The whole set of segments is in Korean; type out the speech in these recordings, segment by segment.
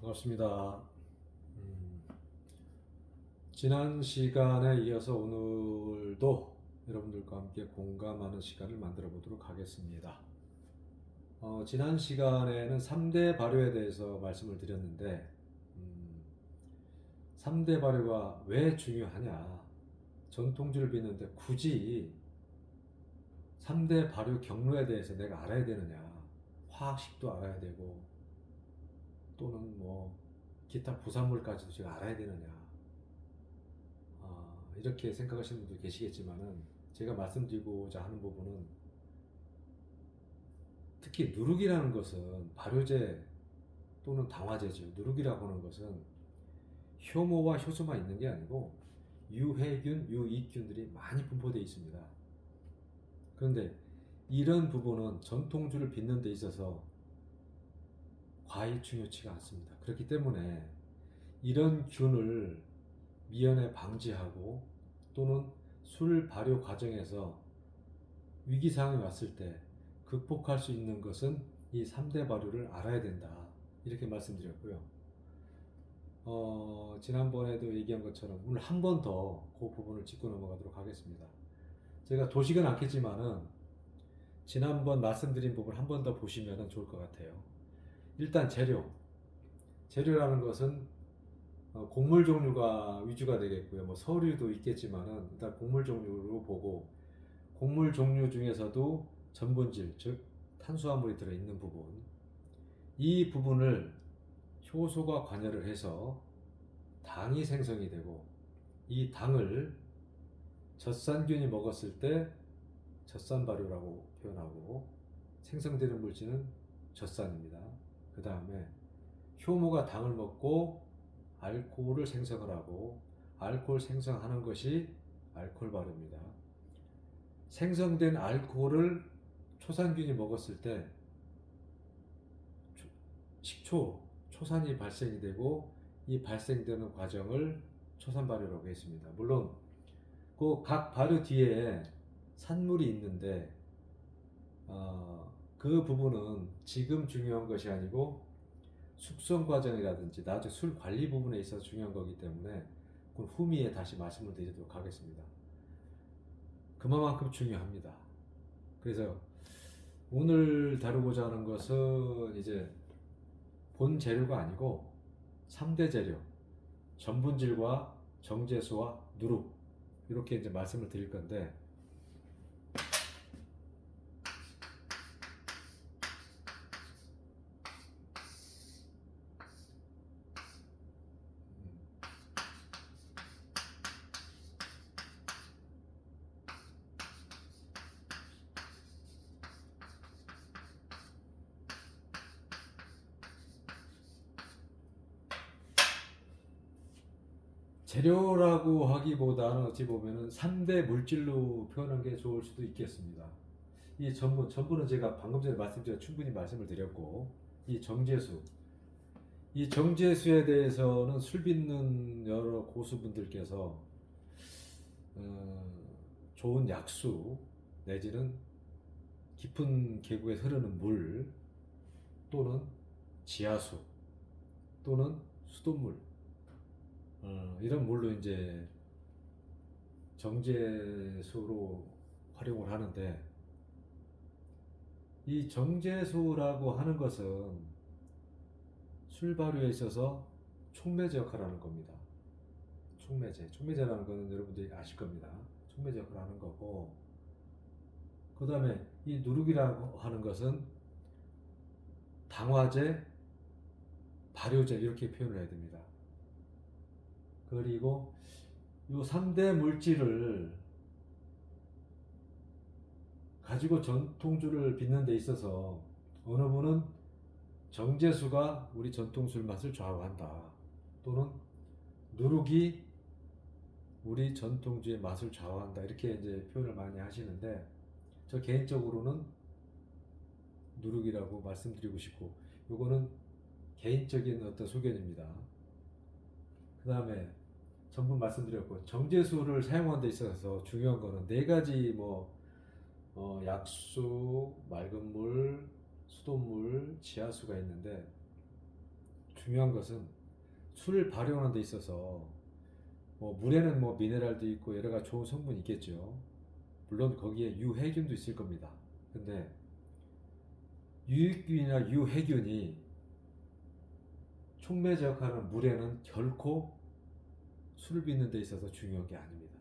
반갑습니다. 음, 지난 시간에 이어서 오늘도 여러분들과 함께 공감하는 시간을 만들어 보도록 하겠습니다. 지난 시간에는 3대 발효에 대해서 말씀을 드렸는데, 3대 발효가 왜 중요하냐? 전통주를 빚는데 굳이 3대 발효 경로에 대해서 내가 알아야 되느냐? 화학식도 알아야 되고, 또는 뭐, 기타 부산물까지도 제가 알아야 되느냐? 이렇게 생각하시는 분도 계시겠지만은 제가 말씀드리고자 하는 부분은 특히 누룩이라는 것은 발효제 또는 당화제죠. 누룩이라고 하는 것은 효모와 효소만 있는 게 아니고 유해균, 유익균들이 많이 분포되어 있습니다. 그런데 이런 부분은 전통주를 빚는 데 있어서 과히 중요치가 않습니다. 그렇기 때문에 이런 균을 미연에 방지하고 또는 술 발효 과정에서 위기 상황이 왔을 때 극복할 수 있는 것은 이 3대 발효를 알아야 된다. 이렇게 말씀드렸고요. 지난번에도 얘기한 것처럼 오늘 한 번 더 그 부분을 짚고 넘어가도록 하겠습니다. 제가 도식은 않겠지만은 지난번 말씀드린 부분 한 번 더 보시면 좋을 것 같아요. 일단 재료라는 것은 곡물 종류가 위주가 되겠고요. 뭐 서류도 있겠지만은 일단 곡물 종류로 보고 곡물 종류 중에서도 전분질, 즉 탄수화물이 들어있는 부분, 이 부분을 효소가 관여를 해서 당이 생성이 되고 이 당을 젖산균이 먹었을 때 젖산 발효라고 표현하고 생성되는 물질은 젖산입니다. 그 다음에 효모가 당을 먹고 알코올을 생성을 하고 알코올 생성하는 것이 알코올 발효입니다. 생성된 알코올을 초산균이 먹었을 때 초산이 발생이 되고 이 발생되는 과정을 초산 발효라고 했습니다. 물론 그 각 발효 뒤에 산물이 있는데 그 부분은 지금 중요한 것이 아니고 숙성 과정이라든지 나중에 술 관리 부분에 있어서 중요한 거기 때문에 그건 후미에 다시 말씀을 드리도록 하겠습니다. 그만큼 중요합니다. 그래서 오늘 다루고자 하는 것은 이제 본 재료가 아니고 3대 재료, 전분질과 정제수와 누룩, 이렇게 이제 말씀을 드릴 건데, 재료라고 하기보다는 어찌 보면은 3대 물질로 표현한 게 좋을 수도 있겠습니다. 이 전분은 제가 방금 전에 말씀드려 충분히 말씀을 드렸고, 이 정제수, 이 정제수에 대해서는 술 빚는 여러 고수분들께서 좋은 약수 내지는 깊은 계곡에 흐르는 물 또는 지하수 또는 수돗물, 이런 물로 이제 정제수로 활용을 하는데, 이 정제수라고 하는 것은 술 발효에 있어서 촉매제 역할을 하는 겁니다. 촉매제라는 것은 여러분들이 아실 겁니다. 촉매제 역할을 하는 거고, 그 다음에 이 누룩이라고 하는 것은 당화제, 발효제 이렇게 표현을 해야 됩니다. 그리고 이 3대 물질을 가지고 전통주를 빚는 데 있어서 어느 분은 정제수가 우리 전통술 맛을 좌우한다, 또는 누룩이 우리 전통주의 맛을 좌우한다, 이렇게 이제 표현을 많이 하시는데, 저 개인적으로는 누룩이라고 말씀드리고 싶고, 요거는 개인적인 어떤 소견입니다. 그 다음에 전부 말씀드렸고, 정제수를 사용하는 데 있어서 중요한 거는 네 가지 약수, 맑은 물, 수돗물, 지하수가 있는데, 중요한 것은 술을 발효하는 데 있어서 뭐 물에는 뭐 미네랄도 있고 여러 가지 좋은 성분이 있겠죠. 물론 거기에 유해균도 있을 겁니다. 근데 유익균이나 유해균이 촉매제 역할하는 물에는 결코 술을 빚는 데 있어서 중요한 게 아닙니다.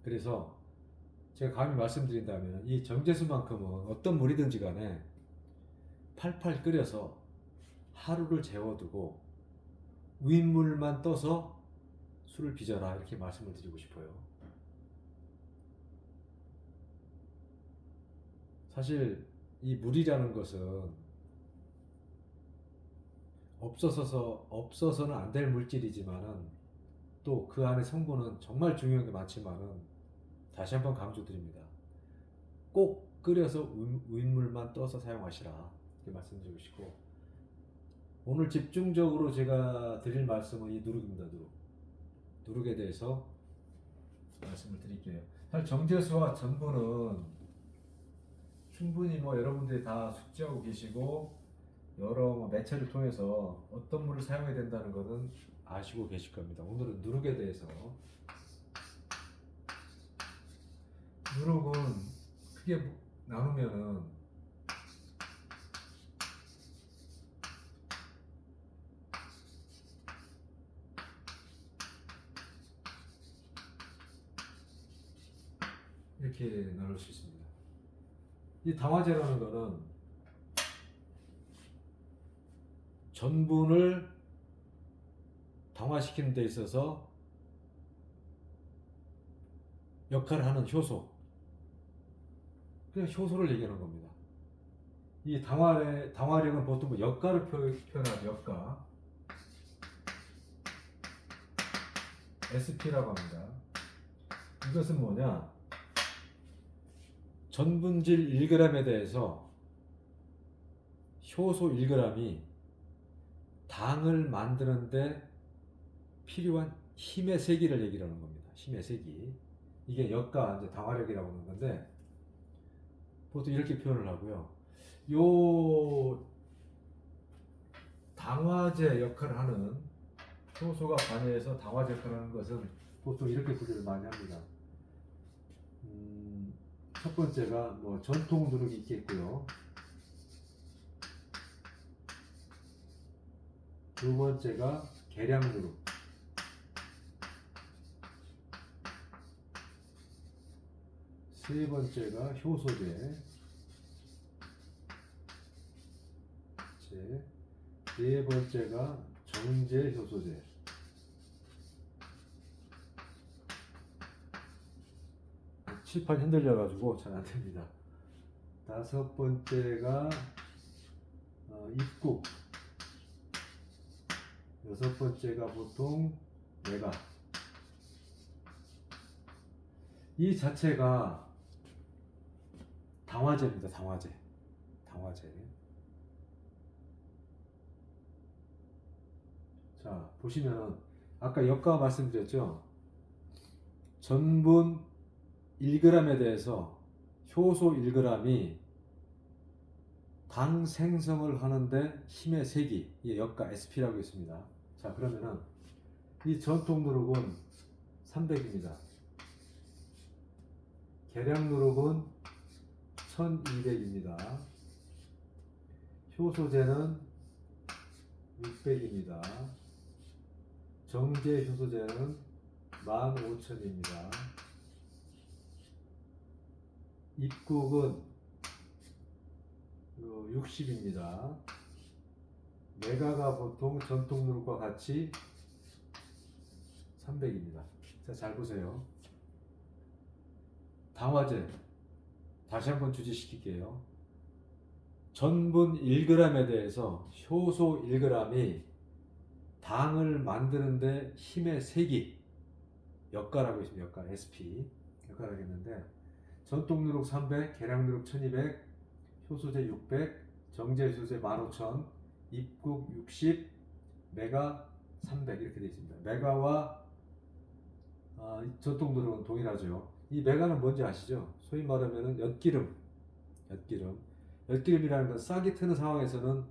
그래서 제가 감히 말씀드린다면 이 정제수만큼은 어떤 물이든지 간에 팔팔 끓여서 하루를 재워두고 윗물만 떠서 술을 빚어라 이렇게 말씀을 드리고 싶어요. 사실 이 물이라는 것은 없어서는 안 될 물질이지만은 또 그 안에 성분은 정말 중요한 게 많지만은 다시 한번 강조드립니다. 꼭 끓여서 윗물만 떠서 사용하시라 이렇게 말씀드리고 싶고, 오늘 집중적으로 제가 드릴 말씀은 이 누룩입니다. 누룩에 대해서 말씀을 드릴게요. 사실 정제수와 전분은 충분히 뭐 여러분들이 다 숙지하고 계시고 여러 매체를 통해서 어떤 물을 사용해야 된다는 것은 아시고 계실 겁니다. 오늘은 누룩에 대해서. 누룩은 크게 나누면은 이렇게 나눌 수 있습니다. 이 당화제라는 것은 전분을 당화시키는 데 있어서 역할을 하는 효소, 그냥 효소를 얘기하는 겁니다. 이 당화력은 보통 뭐 역가를 표현하죠. 역가, SP라고 합니다. 이것은 뭐냐? 전분질 1g에 대해서 효소 1g이 당을 만드는데 필요한 힘의 세기를 얘기를 하는 겁니다. 힘의 세기. 이게 역가, 이제 당화력이라고 하는 건데, 보통 이렇게 표현을 하고요. 요 당화제 역할을 하는 효소가 관여해서 당화제 역할을 하는 것은 보통 이렇게 분류를 많이 합니다. 첫 번째가 뭐 전통 누룩이 있겠고요. 두 번째가 계량 누룩. 세 번째가 효소제. 네 번째가 정제 효소제. 칠판 흔들려가지고 잘 안됩니다. 다섯 번째가 입국. 여섯 번째가 보통 메가. 이 자체가 당화제입니다. 당화제. 자, 보시면은 아까 역가 말씀드렸죠. 전분 1g에 대해서 효소 1g이 당 생성을 하는데 힘의 세기, 이게 역가 SP라고 있습니다. 자, 그러면은 이 전통 누룩은 300입니다. 계량 누룩은 1200입니다. 효소제는 600입니다. 정제 효소제는 15,000입니다. 입국은 60입니다. 메가가 보통 전통 누룩과 같이 300입니다. 자, 잘 보세요. 당화제 다시 한번 주지시킬게요. 전분 1g에 대해서 효소 1g이 당을 만드는데 힘의 세기, 역가라고 있습니다. 역가 SP 역가라고 했는데, 전통 누룩 300, 계량 누룩 1200, 효소제 600, 정제 효소제 15,000, 입국 60, 메가 300 이렇게 되어 있습니다. 메가와 전통 누룩은 동일하죠. 이 메가는 뭔지 아시죠? 소위 말하면 엿기름이라는 건 싹이 트는 상황에서는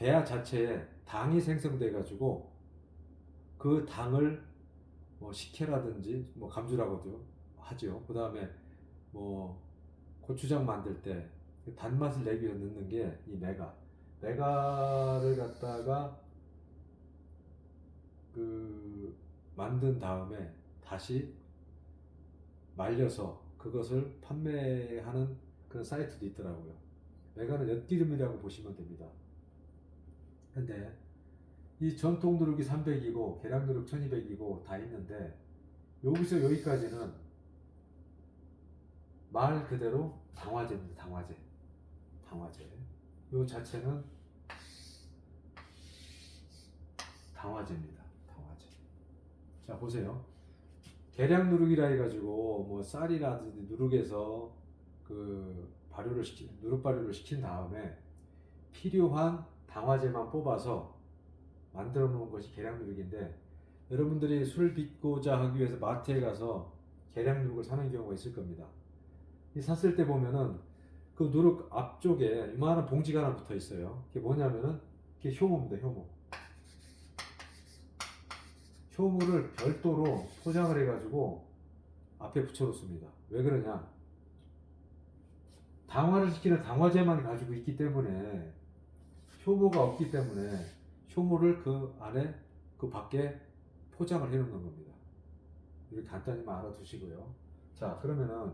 배아 자체에 당이 생성돼 가지고 그 당을 뭐 식혜라든지 뭐 감주라고도 하죠. 그 다음에 뭐 고추장 만들 때 그 단맛을 내기 위해 넣는 게 이 메가를 갖다가 그 만든 다음에 다시 말려서 그것을 판매하는 그런 사이트도 있더라고요. 메가는 엿기름이라고 보시면 됩니다. 근데 이 전통 누룩이 300이고 계량 누룩 1200이고 다 있는데 여기서 여기까지는 말 그대로 당화제입니다. 당화제. 이 자체는 당화제입니다. 당화제. 자, 보세요. 계량 누룩이라 해가지고 뭐 쌀이라든지 누룩에서 그 누룩 발효를 시킨 다음에 필요한 당화제만 뽑아서 만들어 놓은 것이 계량 누룩인데, 여러분들이 술 빚고자 하기 위해서 마트에 가서 계량 누룩을 사는 경우가 있을 겁니다. 이 샀을 때 보면은 그 누룩 앞쪽에 이만한 봉지가 하나 붙어 있어요. 그게 뭐냐면은 그게 효모입니다. 효모를 별도로 포장을 해가지고 앞에 붙여놓습니다. 왜 그러냐? 당화를 시키는 당화제만 가지고 있기 때문에, 효모가 없기 때문에 효모를 그 안에 그 밖에 포장을 해놓는 겁니다. 이렇게 간단히만 알아두시고요. 자, 그러면은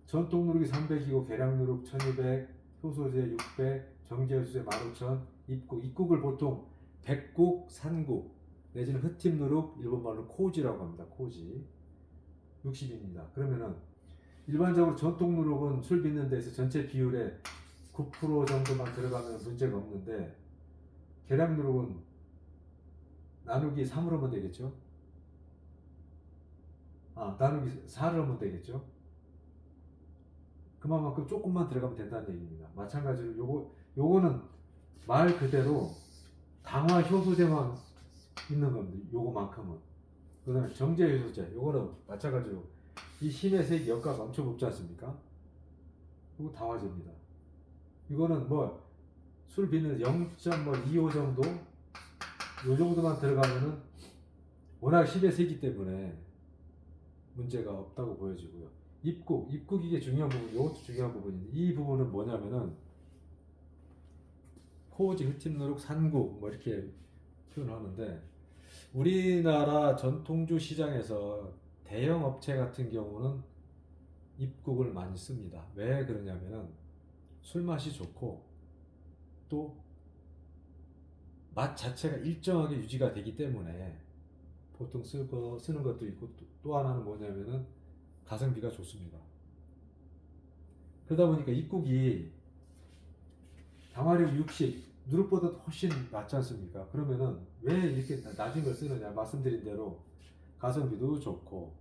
전통 누룩이 300이고 계량 누룩 1200, 효소제 600, 정제효소제 15,000, 입국을 보통 백국, 산국 내지는 흑팀 누룩, 일본말로 코지라고 합니다. 코지 60입니다. 그러면은 일반적으로 전통 누룩은 술 빚는 데서 전체 비율의 9% 정도만 들어가면 문제가 없는데, 계량 누룩은 나누기 3으로 하면 되겠죠? 나누기 4를 하면 되겠죠? 그만큼 조금만 들어가면 된다는 얘기입니다. 마찬가지로 요거는 말 그대로 당화 효소제만 있는 겁니다. 요거만큼은. 그 다음에 정제 효소제, 요거는 마찬가지로 이 힘의 색이 역가가 엄청 높지 않습니까? 이거 당화제입니다. 이거는 뭐 술 빚는 0.25 정도, 요 정도만 들어가면은 워낙 힘의 세기 때문에 문제가 없다고 보여지고요. 입국 이게 중요한 부분, 이것도 중요한 부분인데, 이 부분은 뭐냐면은 코오지, 흑팀 누룩, 산국 뭐 이렇게 표현하는데, 우리나라 전통주 시장에서 대형 업체 같은 경우는 입국을 많이 씁니다. 왜 그러냐면은 술 맛이 좋고 또 맛 자체가 일정하게 유지가 되기 때문에 보통 쓰는 것도 있고, 또 하나는 뭐냐면은 가성비가 좋습니다. 그러다 보니까 입국이 당화력 60, 누룩보다 훨씬 낫지 않습니까? 그러면은 왜 이렇게 낮은 걸 쓰느냐? 말씀드린 대로 가성비도 좋고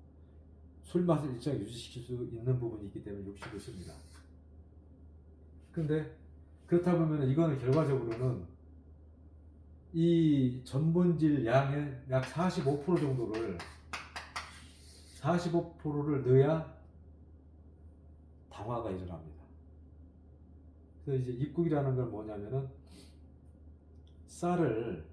술 맛을 일정하게 유지시킬 수 있는 부분이 있기 때문에 60을 씁니다. 근데 그렇다 보면 이거는 결과적으로는 이 전분질 양의 약 45% 정도를 45%를 넣어야 당화가 일어납니다. 그래서 이제 입국이라는 건 뭐냐면은 쌀을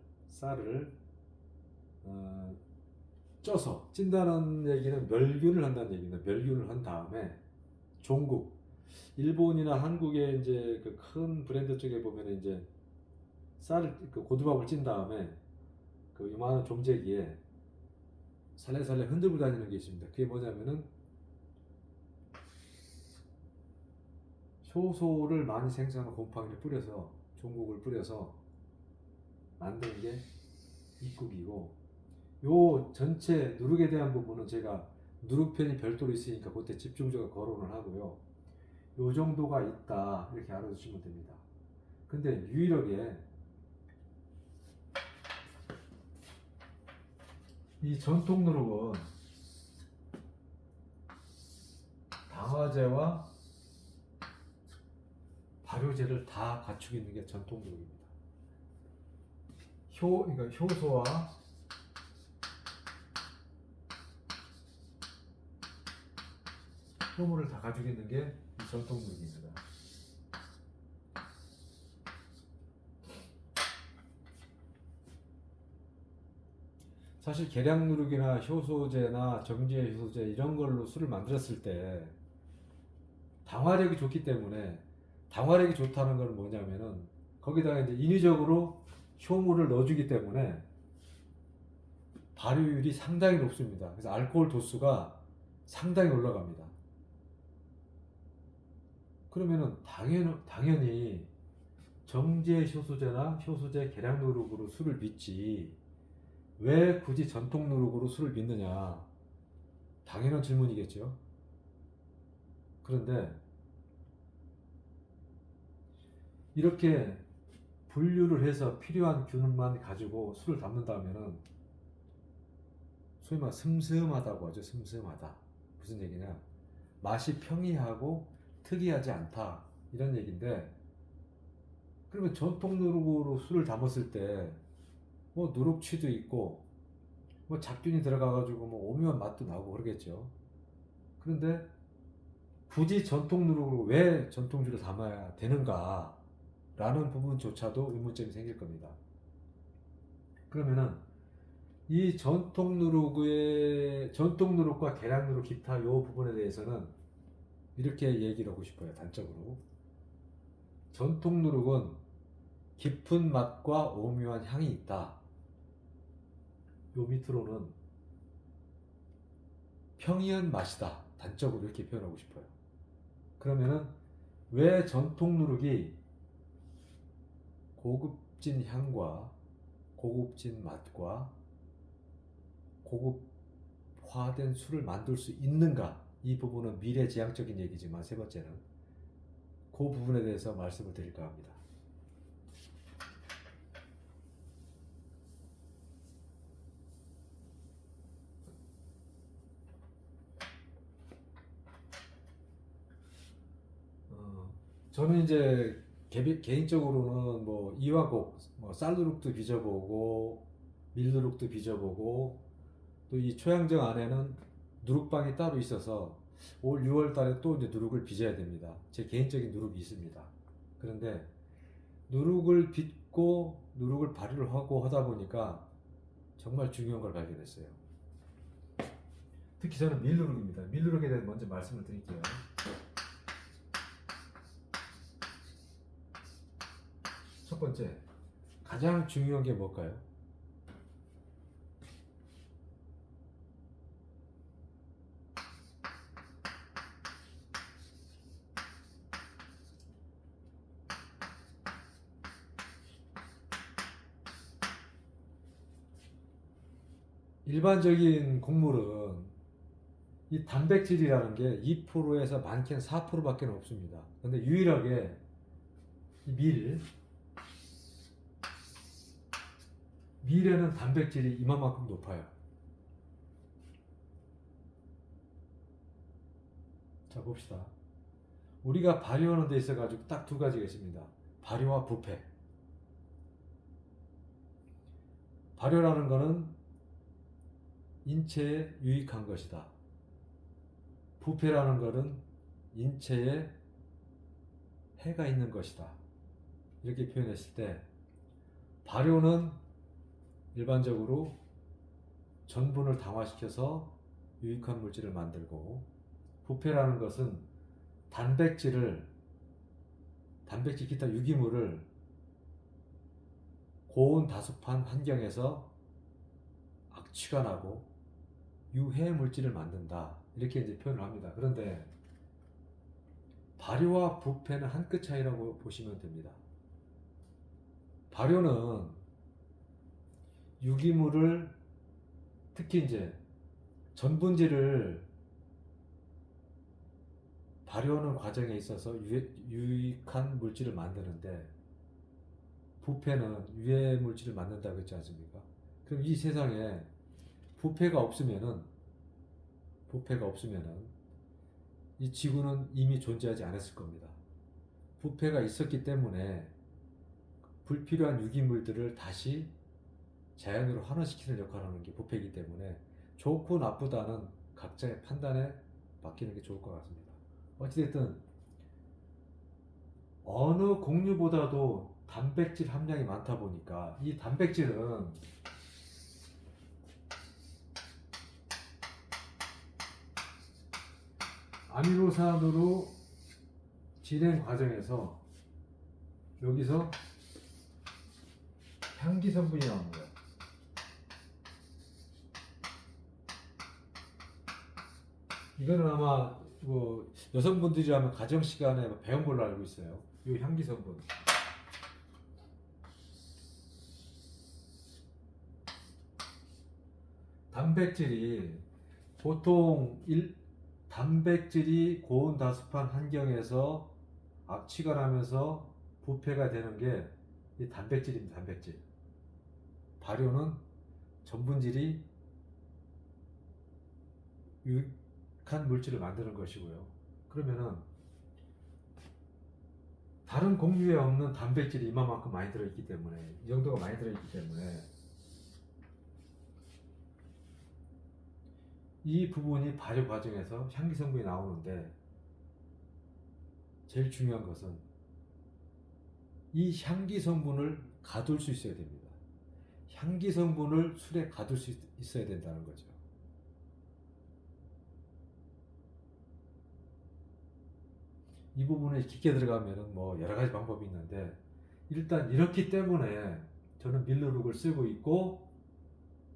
쪄서, 찐다는 얘기는 멸균을 한다는 얘기입니다. 멸균을 한 다음에 종국, 일본이나 한국의 이제 그 큰 브랜드 쪽에 보면 이제 쌀을 그 고두밥을 찐 다음에 그 이만한 종재기에 살래살래 흔들고 다니는 게 있습니다. 그게 뭐냐면은 효소를 많이 생산하는 곰팡이를 뿌려서, 종국을 뿌려서 만드는 게 입국이고, 요 전체 누룩에 대한 부분은 제가 누룩편이 별도로 있으니까 그때 집중적으로 거론을 하고요. 요 정도가 있다 이렇게 알아두시면 됩니다. 근데 유일하게 이 전통 누룩은 당화제와 발효제를 다 갖추고 있는 게 전통 누룩입니다. 그러니까 효소와 효모를 다 가지고 있는 게 이 전통 누룩입니다. 사실 계량 누룩이나 효소제나 정제 효소제 이런 걸로 술을 만들었을 때 당화력이 좋기 때문에, 당화력이 좋다는 건 뭐냐면은 거기다가 이제 인위적으로 효모를 넣어주기 때문에 발효율이 상당히 높습니다. 그래서 알코올 도수가 상당히 올라갑니다. 그러면은 당연히 정제 효소제나 효소제 계량 누룩으로 술을 빚지 왜 굳이 전통 누룩으로 술을 빚느냐, 당연한 질문이겠죠. 그런데 이렇게 분류를 해서 필요한 균만 가지고 술을 담는다면은 소위 말 슴슴하다고 하죠. 슴슴하다. 무슨 얘기냐? 맛이 평이하고 특이하지 않다. 이런 얘기인데, 그러면 전통 누룩으로 술을 담았을 때 뭐 누룩취도 있고 뭐 잡균이 들어가가지고 뭐 오묘한 맛도 나고 그러겠죠. 그런데 굳이 전통 누룩으로 왜 전통주를 담아야 되는가? 라는 부분조차도 의문점이 생길 겁니다. 그러면은 이 전통 누룩과 계량 누룩 기타 요 부분에 대해서는 이렇게 얘기를 하고 싶어요. 단적으로 전통 누룩은 깊은 맛과 오묘한 향이 있다. 요 밑으로는 평이한 맛이다. 단적으로 이렇게 표현하고 싶어요. 그러면은 왜 전통 누룩이 고급진 향과 고급진 맛과 고급화된 술을 만들 수 있는가? 이 부분은 미래지향적인 얘기지만 세 번째는 그 부분에 대해서 말씀을 드릴까 합니다. 저는 이제 개인적으로는 뭐 이화곡, 뭐 쌀누룩도 빚어보고 밀누룩도 빚어보고 또 이 초양정 안에는 누룩방이 따로 있어서 올 6월 달에 또 이제 누룩을 빚어야 됩니다. 제 개인적인 누룩이 있습니다. 그런데 누룩을 빚고 누룩을 발효를 하고 하다 보니까 정말 중요한 걸 발견했어요. 특히 저는 밀누룩입니다. 밀누룩에 대해 먼저 말씀을 드릴게요. 첫 번째, 가장 중요한 게 뭘까요? 일반적인 곡물은 이 단백질이라는 게 2%에서 많게는 4%밖에 없습니다. 근데 유일하게 이 밀에는 단백질이 이만큼 높아요. 자, 봅시다. 우리가 발효하는 데 있어가지고 딱 두 가지가 있습니다. 발효와 부패. 발효라는 것은 인체에 유익한 것이다. 부패라는 것은 인체에 해가 있는 것이다. 이렇게 표현했을 때 발효는 일반적으로 전분을 당화시켜서 유익한 물질을 만들고, 부패라는 것은 단백질 기타 유기물을 고온 다습한 환경에서 악취가 나고 유해 물질을 만든다. 이렇게 이제 표현을 합니다. 그런데 발효와 부패는 한 끗 차이라고 보시면 됩니다. 발효는 유기물을, 특히 이제 전분질을 발효하는 과정에 있어서 유익한 물질을 만드는데, 부패는 유해 물질을 만든다고 했지 않습니까? 그럼 이 세상에 부패가 없으면은 이 지구는 이미 존재하지 않았을 겁니다. 부패가 있었기 때문에 불필요한 유기물들을 다시 자연으로 환원시키는 역할을 하는 게 부패이기 때문에 좋고 나쁘다는 각자의 판단에 맡기는 게 좋을 것 같습니다. 어찌됐든 어느 곡류보다도 단백질 함량이 많다 보니까 이 단백질은 아미노산으로 진행 과정에서 여기서 향기 성분이 나옵니다. 이거는 아마 뭐 여성분들이라면 가정 시간에 배운 걸로 알고 있어요. 이 향기 성분. 단백질이 보통 단백질이 고온다습한 환경에서 악취가 나면서 부패가 되는 게 이 단백질입니다. 단백질. 발효는 전분질이 유익한 물질을 만드는 것이고요. 그러면은 다른 공유에 없는 단백질이 이만큼 많이 들어있기 때문에, 이 정도가 많이 들어있기 때문에 이 부분이 발효 과정에서 향기 성분이 나오는데, 제일 중요한 것은 이 향기 성분을 가둘 수 있어야 됩니다. 향기 성분을 술에 가둘 수 있어야 된다는 거죠. 이 부분에 깊게 들어가면 뭐 여러 가지 방법이 있는데, 일단 이렇기 때문에 저는 밀루룩을 쓰고 있고,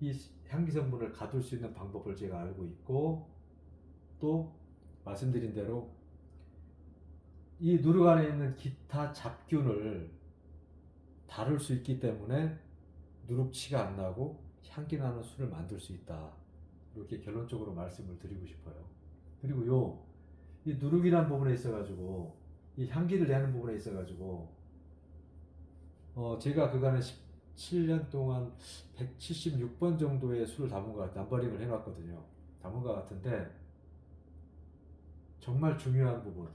이 향기 성분을 가둘 수 있는 방법을 제가 알고 있고, 또 말씀드린 대로 이 누룩 안에 있는 기타 잡균을 다룰 수 있기 때문에 누룩치가 안 나고 향기 나는 술을 만들 수 있다. 이렇게 결론적으로 말씀을 드리고 싶어요. 그리고 이 누룩이라는 부분에 있어가지고, 이 향기를 내는 부분에 있어가지고, 제가 그간에 17년 동안 176번 정도의 술을 담은 것 같아요. 남버링을 해놨거든요. 담은 것 같은데, 정말 중요한 부분,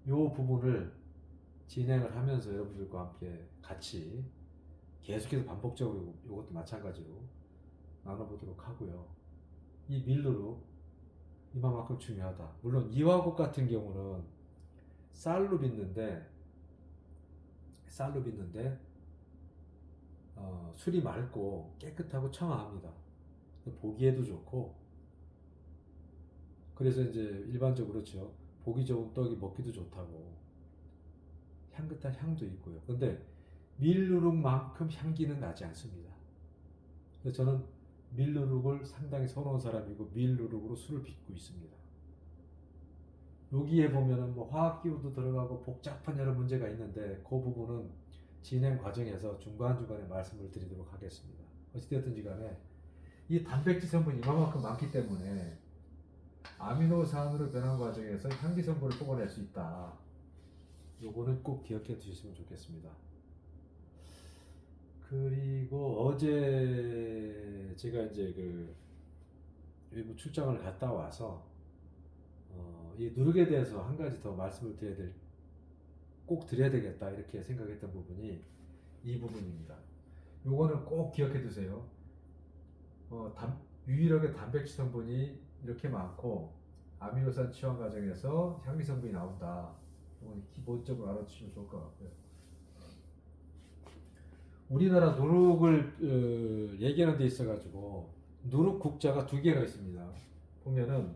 이 부분을 진행을 하면서 여러분들과 함께 같이 계속해서 반복적으로 이것도 마찬가지로 나눠보도록 하고요. 이 밀루룩 이만큼 중요하다. 물론 이화곡 같은 경우는 쌀로 빚는데 술이 맑고 깨끗하고 청아합니다. 보기에도 좋고, 그래서 이제 일반적으로 그렇죠. 보기 좋은 떡이 먹기도 좋다고, 향긋한 향도 있고요. 근데 밀누룩만큼 향기는 나지 않습니다. 그래서 저는 밀누룩을 상당히 선호하는 사람이고, 밀누룩으로 술을 빚고 있습니다. 여기에 보면은 뭐 화학기호도 들어가고 복잡한 여러 문제가 있는데, 그 부분은 진행 과정에서 중간중간에 말씀을 드리도록 하겠습니다. 어찌되었든지 간에 이 단백질 성분이 이만큼 많기 때문에 아미노산으로 변한 과정에서 향기 성분을 뽑아낼 수 있다. 요거는 꼭 기억해 두셨으면 좋겠습니다. 그리고 어제 제가 이제 그 외부 출장을 갔다 와서 이 누룩에 대해서 한 가지 더 말씀을 꼭 드려야 되겠다 이렇게 생각했던 부분이 이 부분입니다. 요거는 꼭 기억해 두세요. 유일하게 단백질 성분이 이렇게 많고 아미노산 치환 과정에서 향미 성분이 나온다. 이건 기본적으로 알아두시면 좋을 것 같고요. 우리나라 누룩을 얘기하는 데 있어가지고 누룩 국자가 두 개가 있습니다. 보면은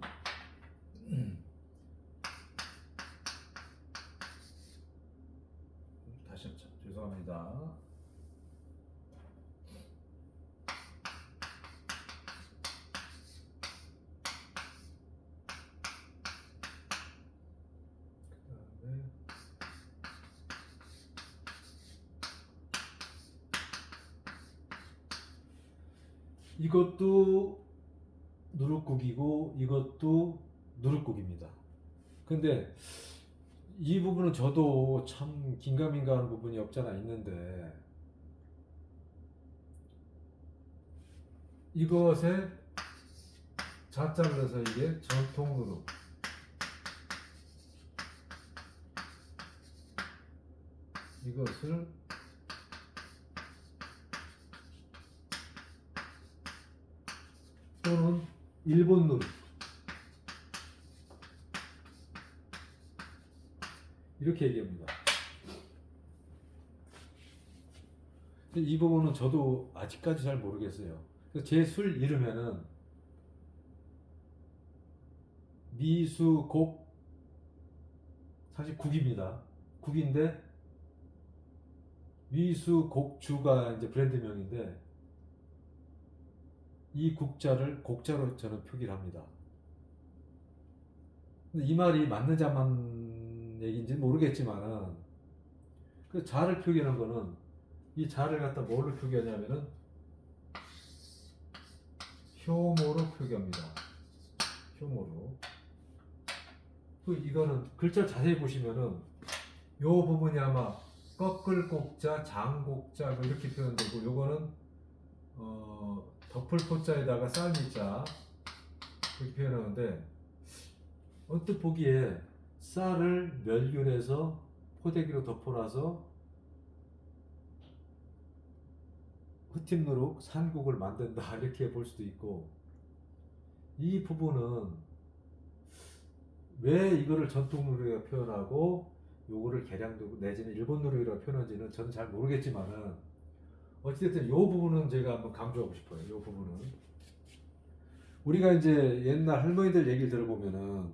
다시 한번 죄송합니다. 이것도 누룩국이고 이것도 누룩국입니다. 근데 이 부분은 저도 참 긴가민가하는 부분이 없잖아 있는데, 이것에 자자를 넣어서 이게 전통 누룩, 이것을 또는 일본 누룩, 이렇게 얘기합니다. 이 부분은 저도 아직까지 잘 모르겠어요. 제 술 이름에는 미수곡, 사실 국입니다. 국인데 미수곡주가 이제 브랜드명인데 이 국자를 곡자로 저는 표기를 합니다. 근데 이 말이 맞는지 안 맞는 얘기인지 모르겠지만은 그 자를 표기하는 거는 이 자를 갖다 뭘로 표기하냐면은 효모로 표기합니다. 효모로. 그 이거는 글자 자세히 보시면은 요 부분이 아마 꺾을 곡자, 장곡자 뭐 이렇게 표현되고 요거는 덮을 포자에다가 쌀미자 이렇게 표현하는데 언뜻 보기에 쌀을 멸균해서 포대기로 덮어놔서 흑팀누룩 산국을 만든다 이렇게 볼 수도 있고 이 부분은 왜 이거를 전통누룩이라고 표현하고 요거를 계량누룩 내지는 일본누룩이라고 표현하는지는 저는 잘 모르겠지만은 어찌됐든 이 부분은 제가 한번 강조하고 싶어요. 이 부분은 우리가 이제 옛날 할머니들 얘기를 들어보면은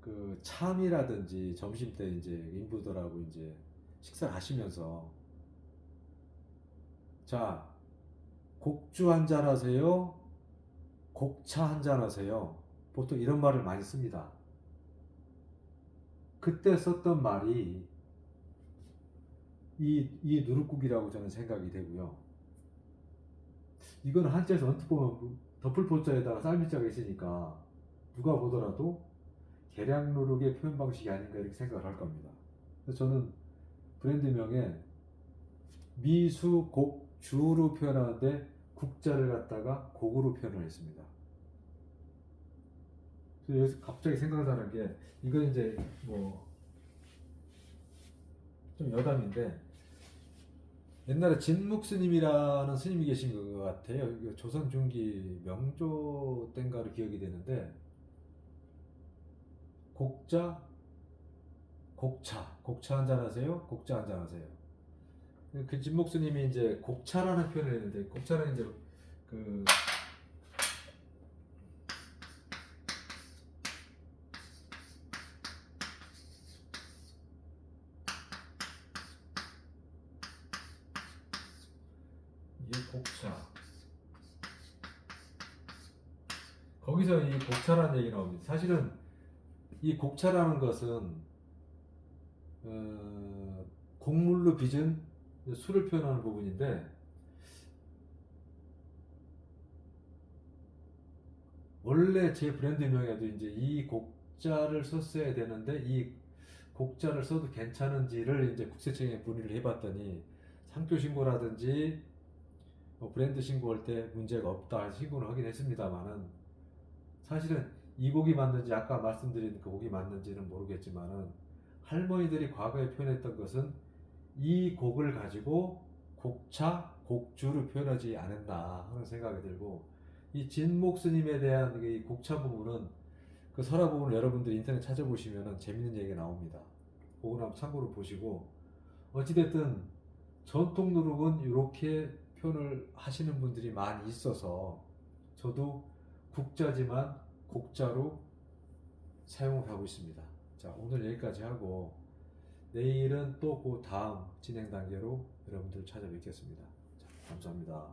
그 참이라든지 점심 때 이제 인부들하고 이제 식사를 하시면서 자 곡주 한 잔 하세요, 곡차 한 잔 하세요. 보통 이런 말을 많이 씁니다. 그때 썼던 말이 이 누룩국이라고 저는 생각이 되고요. 이거는 한자에서 언뜻 보면 덮을 포자에다가 쌀미자가 있으니까 누가 보더라도 계량누룩의 표현 방식이 아닌가 이렇게 생각을 할 겁니다. 그래서 저는 브랜드명에 미수곡주로 표현하는데 국자를 갖다가 곡으로 표현을 했습니다. 그래서 여기서 갑자기 생각나는 게 이건 이제 뭐 좀 여담인데 옛날에 진묵 스님이라는 스님이 계신 것 같아요. 조선 중기 명조 땐가로 기억이 되는데 곡자, 곡차 한잔 하세요. 곡자 한잔 하세요. 그 진묵 스님이 이제 곡차라는 표현을 했는데 곡차는 이제 그 이게 곡차. 거기서 이 곡차라는 얘기 나옵니다. 사실은 이 곡차라는 것은 곡물로 빚은 술을 표현하는 부분인데 원래 제 브랜드명에도 이제 이 곡자를 썼어야 되는데 이 곡자를 써도 괜찮은지를 이제 국세청에 문의를 해봤더니 상표 신고라든지 뭐 브랜드 신고할 때 문제가 없다 신고를 하긴 했습니다만은 사실은 이 곡이 맞는지 아까 말씀드린 그 곡이 맞는지는 모르겠지만은 할머니들이 과거에 표현했던 것은 이 곡을 가지고 곡차, 곡주를 표현하지 않았나 하는 생각이 들고 이 진목 스님에 대한 이 곡차 부분은 그 설화 부분을 여러분들 인터넷 찾아보시면 재밌는 얘기가 나옵니다. 그거 한번 참고로 보시고 어찌됐든 전통 누룩은 이렇게 표현을 하시는 분들이 많이 있어서 저도 국자지만 곡자로 사용을 하고 있습니다. 자, 오늘 여기까지 하고 내일은 또 그 다음 진행 단계로 여러분들 찾아뵙겠습니다. 자, 감사합니다.